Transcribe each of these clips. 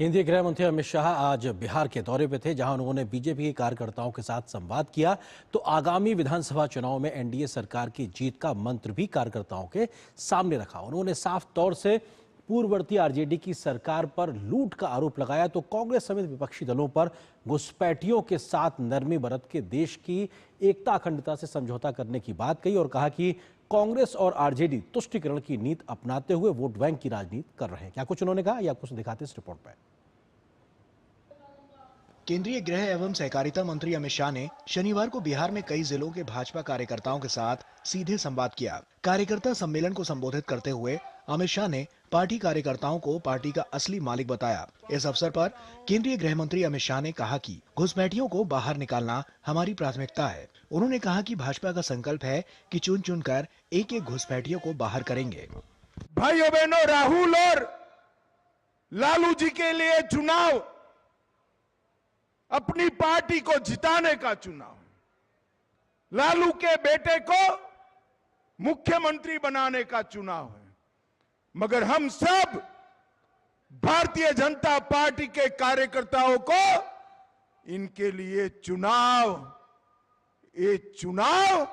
केंद्रीय गृह मंत्री अमित शाह आज बिहार के दौरे पे थे, जहां उन्होंने बीजेपी के कार्यकर्ताओं के साथ संवाद किया। तो आगामी विधानसभा चुनाव में एनडीए सरकार की जीत का मंत्र भी कार्यकर्ताओं के सामने रखा। उन्होंने साफ तौर से पूर्ववर्ती आरजेडी की सरकार पर लूट का आरोप लगाया, तो कांग्रेस समेत विपक्षी दलों पर घुसपैठियों के साथ नरमी बरत के देश की एकता अखंडता से समझौता करने की बात कही और कहा कि कांग्रेस और आरजेडी तुष्टीकरण की नीति अपनाते हुए वोट बैंक की राजनीति कर रहे हैं। क्या कुछ उन्होंने कहा, या कुछ दिखाते इस रिपोर्ट में। केंद्रीय गृह एवं सहकारिता मंत्री अमित शाह ने शनिवार को बिहार में कई जिलों के भाजपा कार्यकर्ताओं के साथ सीधे संवाद किया। कार्यकर्ता सम्मेलन को संबोधित करते हुए अमित शाह ने पार्टी कार्यकर्ताओं को पार्टी का असली मालिक बताया। इस अवसर पर केंद्रीय गृह मंत्री अमित शाह ने कहा कि घुसपैठियों को बाहर निकालना हमारी प्राथमिकता है। उन्होंने कहा कि भाजपा का संकल्प है कि चुन चुन कर एक एक घुसपैठियों को बाहर करेंगे। भाइयों बहनों, राहुल और लालू जी के लिए चुनाव अपनी पार्टी को जिताने का चुनाव, लालू के बेटे को मुख्यमंत्री बनाने का चुनाव है। मगर हम सब भारतीय जनता पार्टी के कार्यकर्ताओं को इनके लिए ये चुनाव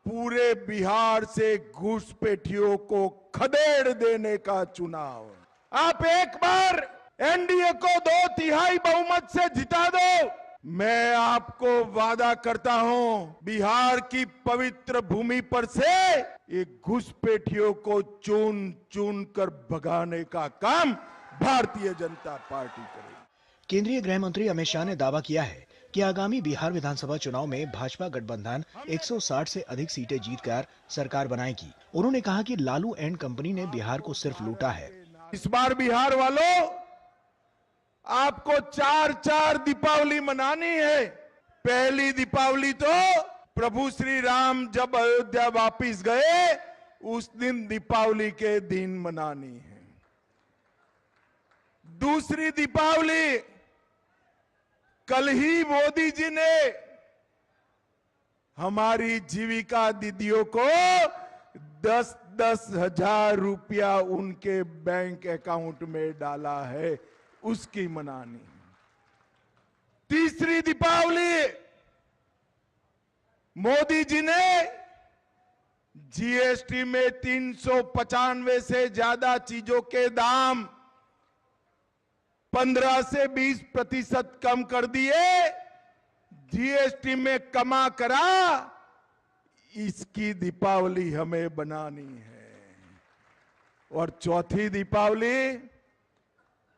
पूरे बिहार से घुसपैठियों को खदेड़ देने का चुनाव। आप एक बार एनडीए को 2/3 बहुमत से जिता दो, मैं आपको वादा करता हूं, बिहार की पवित्र भूमि पर से ये घुसपैठियों को चुन चुन कर भगाने का काम भारतीय जनता पार्टी करेगी। केंद्रीय गृह मंत्री अमित शाह ने दावा किया है कि आगामी बिहार विधानसभा चुनाव में भाजपा गठबंधन 160 से अधिक सीटें जीतकर सरकार बनाएगी। उन्होंने कहा कि लालू एंड कंपनी ने बिहार को सिर्फ लूटा है। इस बार बिहार वालों, आपको 4 दीपावली मनानी है। पहली दीपावली तो प्रभु श्री राम जब अयोध्या वापिस गए उस दिन दीपावली के दिन मनानी है। दूसरी दीपावली कल ही मोदी जी ने हमारी जीविका दीदियों को 10-10 हजार रुपया उनके बैंक अकाउंट में डाला है, उसकी मनानी। तीसरी दीपावली मोदी जी ने जीएसटी में 395 से ज्यादा चीजों के दाम 15 से 20% कम कर दिए, जीएसटी में कमा करा। इसकी दीपावली हमें बनानी है। और चौथी दीपावली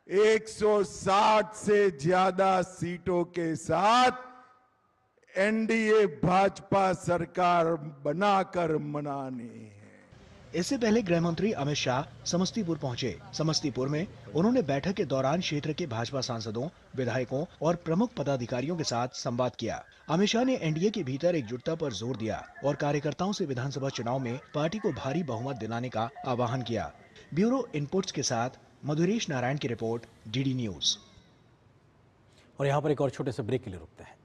160 से ज्यादा सीटों के साथ एनडीए भाजपा सरकार बनाकर मनानी है। इससे पहले गृह मंत्री अमित शाह समस्तीपुर पहुंचे। समस्तीपुर में उन्होंने बैठक के दौरान क्षेत्र के भाजपा सांसदों, विधायकों और प्रमुख पदाधिकारियों के साथ संवाद किया। अमित शाह ने एनडीए के भीतर एकजुटता पर जोर दिया और कार्यकर्ताओं से विधानसभा चुनाव में पार्टी को भारी बहुमत दिलाने का आह्वान किया। ब्यूरो इनपुट्स के साथ मधुरेश नारायण की रिपोर्ट, डीडी न्यूज। और यहाँ पर एक और छोटे से ब्रेक के लिए रुकते हैं।